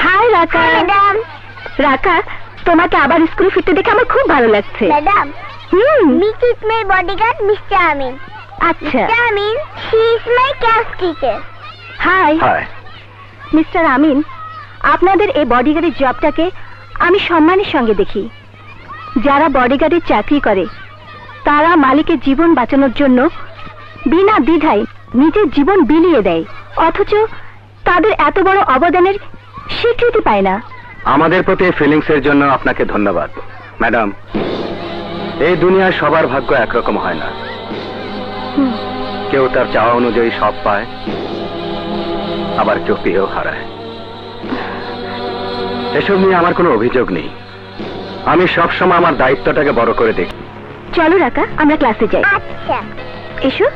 High রাকা। Madam. রাকা, তোমাকে আবার স্কুলে ফিরতে দেখে আমার খুব ভালো লাগছে। Madam, This is my bodyguard, Mr. Amin. আচ্ছা। Mr. Amin, he is my class teacher. Hi hi. Mister Amin, আপনাদের এই বডিগার্ডের জবটাকে আমি সম্মানের সঙ্গে দেখি। যারা বডিগার্ডের চাকরি করে তারা মালিকের জীবন বাঁচানোর জন্য বিনা দ্বিধায় নিজের জীবন বিলিয়ে দেয়, অথচ তাদের এত বড় অবদানের স্বীকৃতি পায় না। আমাদের প্রতি ফিলিংস এর জন্য আপনাকে ধন্যবাদ ম্যাডাম। এই দুনিয়ায় সবার ভাগ্য একরকম হয় না। কেউ তার চাওয়া অনুযায়ী সব পায়, আবার কেউ পেয়েও হারায়। এসব নিয়ে আমার কোনো অভিযোগ নেই। আমি সবসময় আমার দায়িত্বটাকে বড় করে দেখি। চলো রাকা, আমরা ক্লাসে যাই। আচ্ছা। এসো।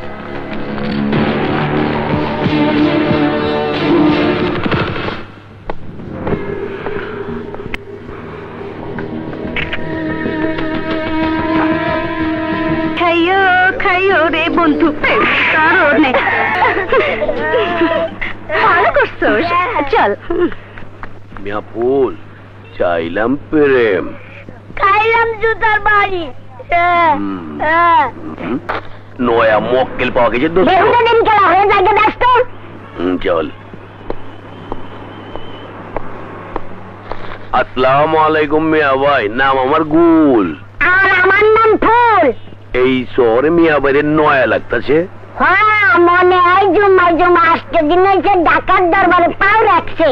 খাইও খাইও রে বন্ধু, কারণে ভালো করছো। চল। মিয়া ফুল চাইলাম প্রেম, খাইলাম জুতার বাড়ি। নয়া মক্কেল পাওয়া গেছে দোস্ত। বেহুদা দিন খেলা হয়ে যাকে ব্যস্ত। চল। আসসালামু আলাইকুম মিয়া ভাই, নাম আমার গুল। আর আমার নাম ফুল। এই শহরে মিয়া ভাইয়ের নয়া লাগতেছে। হ্যাঁ, মনে হয় জুম্মা জুম্মা আজকে দিন হয়েছে ডাকাত দরবারে পাও রাখছে।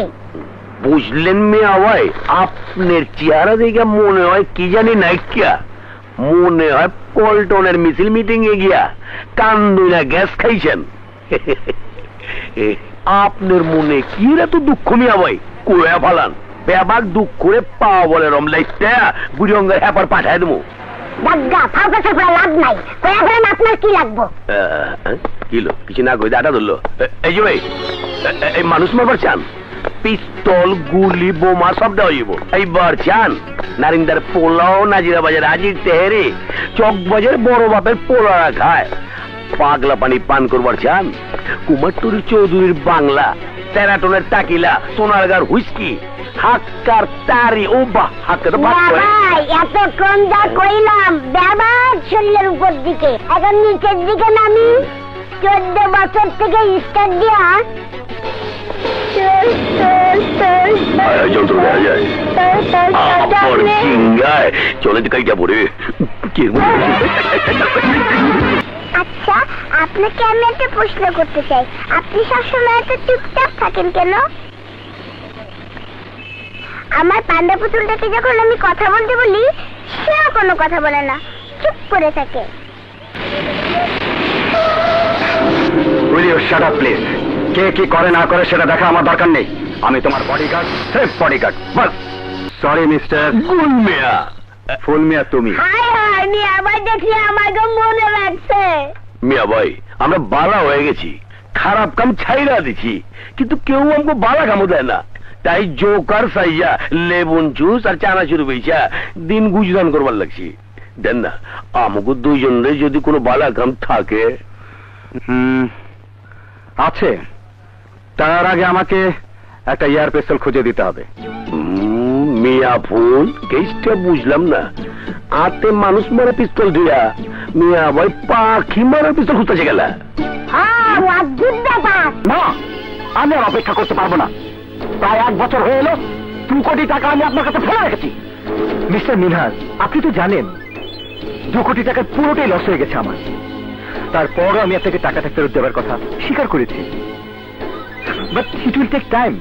বুঝলেন মিয়া ভাই, আপনার চেহারা দেখে মনে হয় কি জানি নাইকিয়া, মনে হয় পল্টনের মিছিল মিটিং এ গিয়া কান্দুইনা গ্যাস খাইছেন। আপনার মনে কি এত দুঃখ মিয়া ভাই, কোয়া ফালান ব্যাপার দুঃখ করে পাওয়া বলে রমলাইতে বুড়ি অঙ্গের হ্যাপার পাঠায় দেবো। দাগা ফাঁকা সাফা লাভ নাই, কয়া ফেলেন আপনার কি লাগবো? কিলো কিছু না কই দাটা ধরলো। এই যে ভাই, এই মানুষ মারবার চান? পিস্তল গুলি বোমা সব দেওয়া যাবো। এইবার চান নারিন্দার পোলাও নাজিরা বাজার আজির তেহেরে চকবাজার বড় বাপের পোলারা খায়। পাগলা পানি পান করবার চান? কুমারটুরি চৌধুরীর বাংলা, তেরাটনের টাকিলা, সোনারগাঁর হুইস্কি, হাক্কার তারি। ও বাহ, হাক্কা তো এতক্ষণ যা কইলাম ব্যাবার শরীরের উপর দিকে, এখন নিচের দিকে নামি। 14 বছর থেকে স্টার্ট দিয়া আচ্ছা, আপনাকে আমি একটা প্রশ্ন করতে চাই। আপনি সবসময় এত চুপচাপ থাকেন কেন? আমার পান্ডা পুতুলটাকে যখন আমি কথা বলতে বলি সেও কোনো কথা বলে না, চুপ করে থাকে। কে কি করে না করে সেটা দেখা আমার দরকার নেই। আমি তোমার বডিগার্ড, সেফ বডিগার্ড, বাস। সরি মিস্টার ফুল মিয়া। ফুল মিয়া তুমি? হাই হাই, আমি আবার দেখি আমাকে মনে রাখছে। মিয়া ভাই, আমরা বালা হয়ে গেছি, খারাপ কাম ছাইরা দিছি, কিন্তু কেউ আমাকে বালা কামও দেয় না। তাই জোকার সাইয়া লেবুন জুস আর চানাচুর বেচা দিন গুজরান করবার লাগছি। দেন না আমাকে দুইজনের যদি কোনো বালা কাম থাকে। আছে, তার আগে আমাকে একটা এয়ার পিস্তল খুঁজে দিতে হবে। মিয়া ফুল কেসটা বুঝলাম না। আতে মানুষ মারা পিস্তল দিয়া মিয়া ভাই পাখি মারা পিস্তল খুঁজতেছে গেলা? হ্যাঁ, অদ্ভুত ব্যাপার। না, আমি আর অপেক্ষা করতে পারবো না। প্রায় 1 বছর হয়ে এলো 2 কোটি টাকা আমি আপনার কাছে ফেলে রেখেছি। মিস্টার মিনহাজ, আপনি তো জানেন 2 কোটি টাকার পুরোটাই লস হয়ে গেছে আমার। তারপরও আমি আপনাকে টাকাটা ফেরত দেওয়ার কথা স্বীকার করেছি, but it will take time.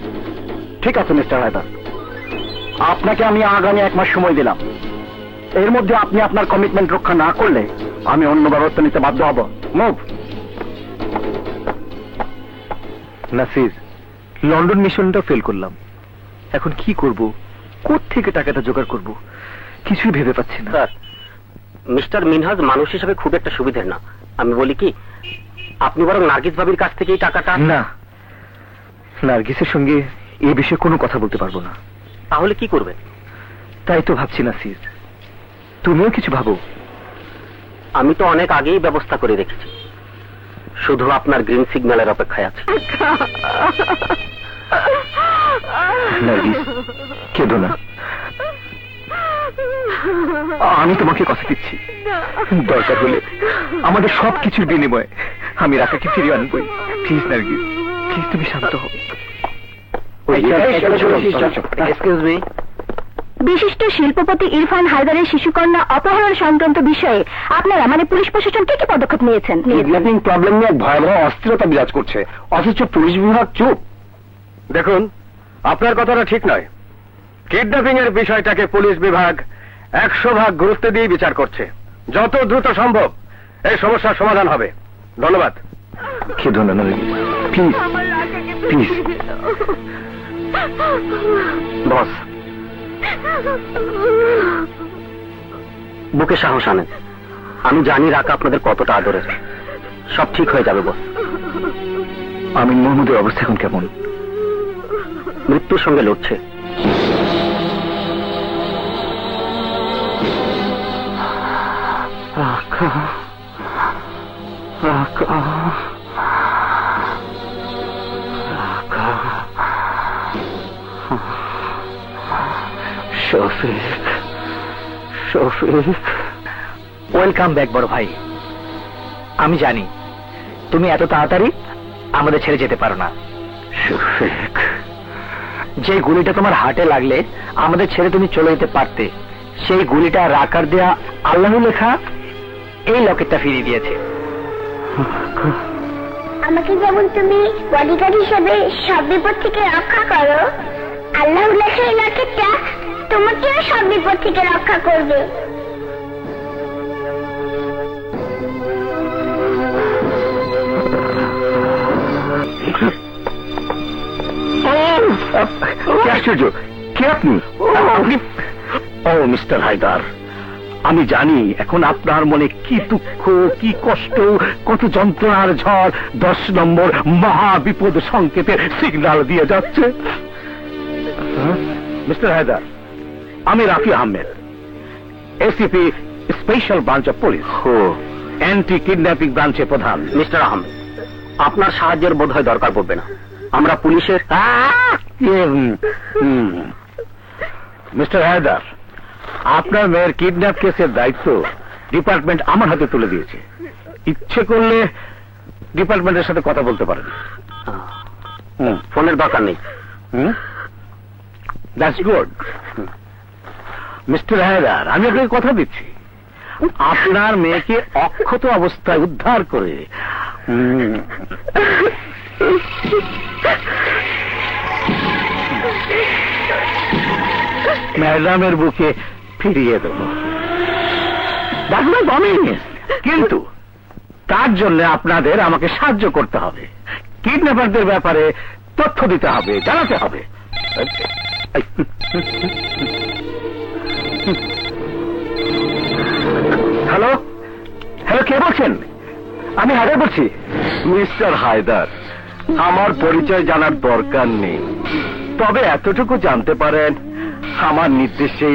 ঠিক আছে মিস্টার হায়দার, আপনাকে আমি আগামী 1 মাস সময় দিলাম। এর মধ্যে আপনি আপনার কমিটমেন্ট রক্ষা না করলে আমি অন্য ব্যবস্থা নিতে বাধ্য হব। মুভ। নাসির, লন্ডন মিশনটা ফেল করলাম, এখন কি করব? কোত্থেকে টাকাটা জোগাড় করব কিছুই ভেবে পাচ্ছি না। স্যার, মিস্টার মিনহাজ মানুষ হিসেবে খুব একটা সুবিধের না। আমি বলি কি, আপনি বরং নার্গিস ভাবির কাছ থেকে এই টাকাটা। না, নার্গিসের সঙ্গে এই বিষয়ে কোনো কথা বলতে পারবো না। তাহলে কি করবেন? তাই তো ভাবছি নাসির, তুমিও কিছু ভাবো। আমি তো অনেক আগেই ব্যবস্থা করে রেখেছি, শুধু আপনার গ্রিন সিগন্যালের অপেক্ষায় আছে। নার্গিস, কেঁদো না। আমি তোমাকে কথা দিচ্ছি, দরকার হলে আমাদের সবকিছুর বিনিময়ে আমি রাকাকে ফিরিয়ে আনবই। প্লিজ নার্গিস, প্লিজ তুমি শান্ত হও। এক্সকিউজ মি, বিশিষ্ট শিল্পপতি ইরফান হায়দারের শিশুকন্যা অপহরণ সংক্রান্ত বিষয়ে আপনারা মানে পুলিশ প্রশাসন কি কি পদক্ষেপ নিয়েছেন? কিডন্যাপিং প্রবলেম নিয়ে ভয়াবহ অস্থিরতা বিরাজ করছে, অথচ পুলিশ বিভাগ চুপ। দেখুন, আপনার কথাটা ঠিক নয়। কিডন্যাপিং এর বিষয়টাকে পুলিশ বিভাগ 100% গুরুত্ব দিয়ে বিচার করছে। যত দ্রুত সম্ভব এই সমস্যার সমাধান হবে। ধন্যবাদ। খেদো না প্লিজ, প্লিজ। বস, বুকে সাহস আনেন। আমি জানি রাকা আপনাদের কতটা আদরের। সব ঠিক হয়ে যাবে বস। আমিন মোহাম্মদের অবস্থা এখন কেমন? মৃত্যুর সঙ্গে লড়ছে। রাকা, রাকা, রাকা, শফিক, শফিক। ওয়েলকাম ব্যাক বড় ভাই। আমি জানি তুমি এত তাড়াতাড়ি আমাদের ছেড়ে যেতে পারো না। শফিক, যে গুলিটা তোমার হার্টে লাগলে আমাদের ছেড়ে তুমি চলে যেতে পারতে, সেই গুলিটা রাকার দেয়া আল্লাহ লেখা এই লকেটটা ফিরিয়ে দিয়েছে। আমাকে যেমন তুমি বডিগার্ড হিসেবে সব বিপদ থেকে রক্ষা করো, আল্লাহ লেখা এই লকেটটা তোমাকেও সব বিপদ থেকে রক্ষা করবে। আশ্চর্য, কে আপনি? ও মিস্টার হায়দার, আমি জানি এখন আপনার মনে কি দুঃখ, কি কষ্ট, কত যন্ত্রণার ঝড় 10 নম্বর মহা বিপদ সংকেতের সিগন্যাল দিয়ে যাচ্ছে। মিস্টার হায়দার, আমি Rafi Ahmed, ACP special branch of police, anti kidnapping ব্রাঞ্চের প্রধান। মিস্টার আহমেদ, আপনার সাহায্যের বোধহয় দরকার পড়বে না। আমরা পুলিশের। মিস্টার হায়দার, আপনার মেয়ের কিডন্যাপ কেসের দায়িত্ব ডিপার্টমেন্ট আমার হাতে তুলে দিয়েছে। ইচ্ছে করলে ডিপার্টমেন্টের সাথে কথা বলতে পারেন। ফোনের দরকার নেই। That's good. মিস্টার হায়দার, আমি আপনাকে কথা দিচ্ছি, আপনার মেয়েকে অক্ষত অবস্থায় উদ্ধার করে ম্যাডামের বুকে ফিরিয়ে দেব। কিন্তু তার জন্য আপনাদের আমাকে সাহায্য করতে হবে, কিডন্যাপারদের ব্যাপারে তথ্য দিতে হবে, জানাতে হবে। হ্যালো, হ্যালো, কে বলছেন? আমি হায়দার বলছি। মিস্টার হায়দার, আমার পরিচয় জানার দরকার নেই, তবে এতটুকু জানতে পারেন আমার নির্দেশে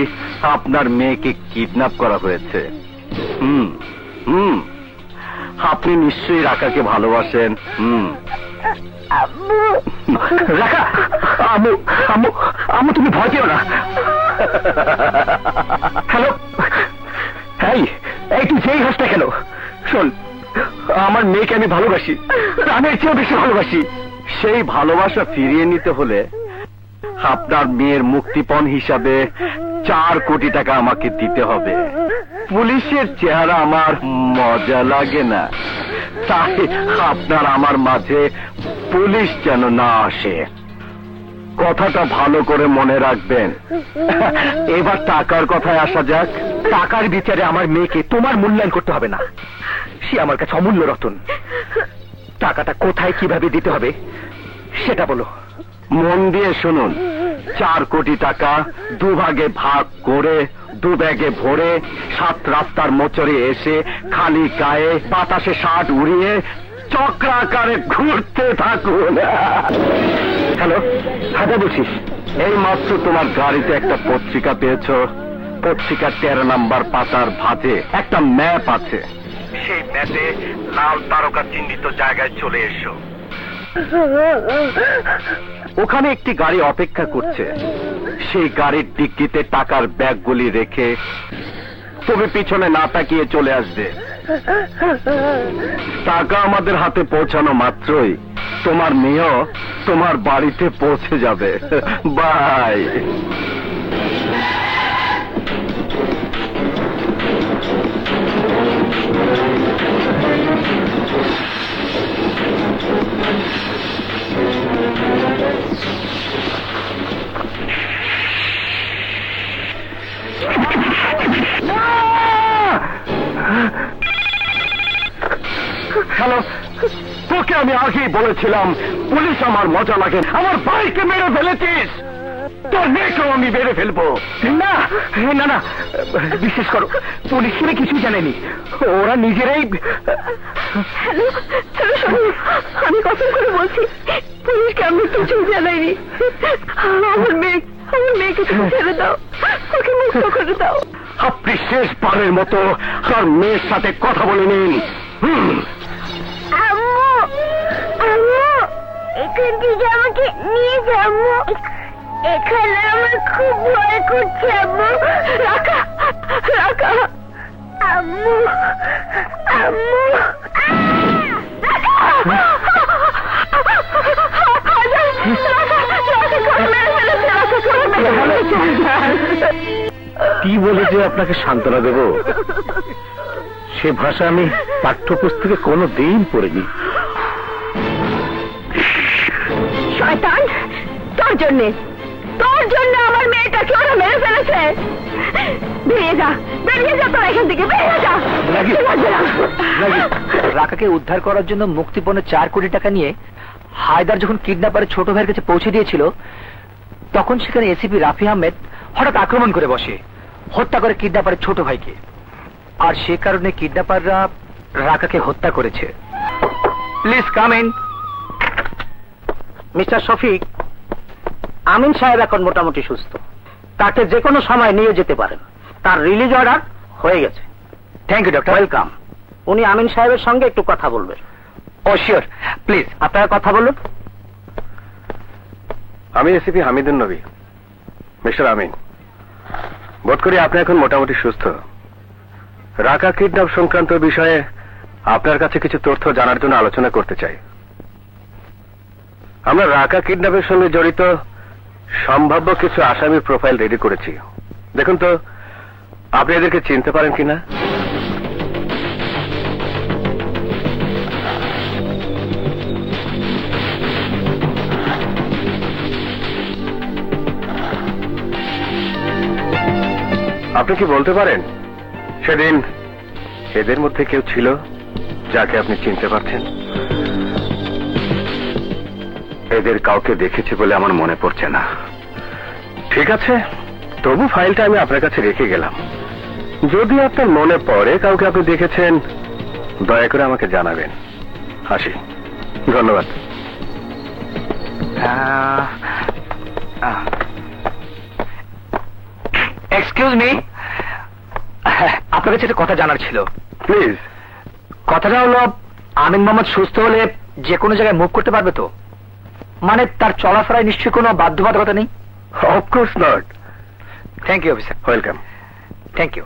আপনার মেয়েকে কিডন্যাপ করা হয়েছে। আপনি নিশ্চয়ই রাকাকে ভালোবাসেন। রাকা, আমু, আমু, আমু, তুমি ভয় পেও না। হ্যালো, এই তুই যেই হাসটা কেন? শোন, আমার মেয়েকে আমি ভালোবাসি, আমি এর চেয়েও বেশি ভালোবাসি। সেই ভালোবাসা ফিরিয়ে নিতে হলে আপনার মেয়ের মুক্তিপণ হিসাবে 4 কোটি টাকা আমাকে দিতে হবে। পুলিশের চেহারা আমার মজা লাগে না, তাই আপনার আমার মাঝে পুলিশ যেন না আসে। কথাটা ভালো করে মনে রাখবেন। এবার টাকার কথায় আসা যাক। টাকার বিচারে আমার মেয়েকে তোমার মূল্যায়ন করতে হবে না, সে আমার কাছে অমূল্য রতন। টাকাটা কোথায় কিভাবে দিতে হবে সেটা বলো। মন দিয়ে শুনুন, 4 কোটি টাকা 2 ভাগে ভাগ করে 2 ব্যাগে ভরে 7 রাস্তার মোচরে এসে খালি গায়ে বাতাসে 60 উড়িয়ে চক্রাকারে ঘুরতে থাকুন। হ্যালো, হায়দার বলছিস? এই মাত্র তোমার গাড়িতে একটা পত্রিকা পেয়েছ। পত্রিকার 13 নম্বর পাতার ভাঁজে একটা ম্যাপ আছে। সেই ম্যাপে লাল তারকা চিহ্নিত জায়গায় চলে এসো। ওখানে একটি গাড়ি অপেক্ষা করছে, সেই গাড়ির ডিক্কিতে টাকার ব্যাগগুলি রেখে তুমি পিছনে না তাকিয়ে চলে আসবে। টাকা আমাদের হাতে পৌঁছানো মাত্রই তোমার মেয়েও তোমার বাড়িতে পৌঁছে যাবে। বাই। হ্যালো, তোকে আমি আগেই বলেছিলাম পুলিশ আমার মজা লাগে। আমার ভাইকে মেরে ফেলেছিস, তোর মেয়েকেও আমি মেরে ফেলবো। না না না, বিশ্বাস করো, পুলিশের কিছুই জানেনি, ওরা নিজেরাই। হ্যালো, আমি কসম করে বলছি পুলিশকে আমি কিছুই জানাইনি। আমার মেয়েকে তুমি ছেড়ে দাও, ওকে মুক্ত করে দাও। আপনি শেষবারের মতো আর মেয়ের সাথে কথা বলে নিন। আম্মু, আম্মু, এখান থেকে আমাকে নিয়ে যাবো। এখানে আমার খুব ভয় করছে আম্মু। রাখা রাখা আম্মু, আম্মু, কি বলে যে আপনাকে সান্ত্বনা দেব, সে ভাষা আমি পাঠ্যপুস্তকে কোনোদিন পড়িনি। শয়তান, তোর জন্য আমার মেয়েটাকে ওরা মেরে ফেলেছে। বেরিয়ে যা তোরা এখান থেকে, বেরিয়ে যা। রাকাকে উদ্ধার করার জন্য মুক্তিপণে 4 কোটি টাকা নিয়ে হায়দার যখন কিডন্যাপারের ছোট ভাইয়ের কাছে পৌঁছে দিয়েছিল, তখন সেখানে এসিপি রাফি আহমেদ হঠাৎ আক্রমণ করে বসে, হত্যা করে কিডন্যাপারের ছোট ভাইকে। আর সে কারণে কিডন্যাপাররা রাকাকে হত্যা করেছে। Please come in. Mister Shafiq, Amin সাহেব এখন মোটামুটি সুস্থ, তাকে যে কোনো সময় নিয়ে যেতে পারেন। তার রিলিজ অর্ডার হয়ে গেছে। Thank you doctor. ওয়েলকাম। উনি আমিন সাহেবের সঙ্গে একটু কথা বলবেন। ও শিওর, প্লিজ আপনারা কথা বলুন। আমি এসিপি হামিদুন নবী। মিস্টার আমিন, বোধ করি আপনি এখন মোটামুটি সুস্থ। রাকা কিডন্যাপ সংক্রান্ত বিষয়ে আপনার কাছে কিছু তথ্য জানার জন্য আলোচনা করতে চাই। আমরা রাকা কিডন্যাপের সঙ্গে জড়িত সম্ভাব্য কিছু আসামির প্রোফাইল রেডি করেছি। দেখুন তো আপনি এদেরকে চিনতে পারেন কিনা। আপনি কি বলতে পারেন সেদিন এদের মধ্যে কেউ ছিল যাকে আপনি চিনতে পারছেন? এদের কাউকে দেখেছি বলে আমার মনে পড়ছে না। ঠিক আছে, তবু ফাইলটা আমি আপনার কাছে রেখে গেলাম। যদি আপনার মনে পড়ে কাউকে আপনি দেখেছেন, দয়া করে আমাকে জানাবেন। আসি, ধন্যবাদ। এক্সকিউজ মি, আপনার কাছে একটা কথা জানার ছিল। প্লিজ। কথাটা হলো, আমিন মোহাম্মদ সুস্থ হলে যে কোনো জায়গায় মুভ করতে পারবে তো? মানে তার চলাফেরায় নিশ্চয়ই কোনো বাধ্যবাধকতা নেই? Of course not. Thank you officer. Welcome. Thank you.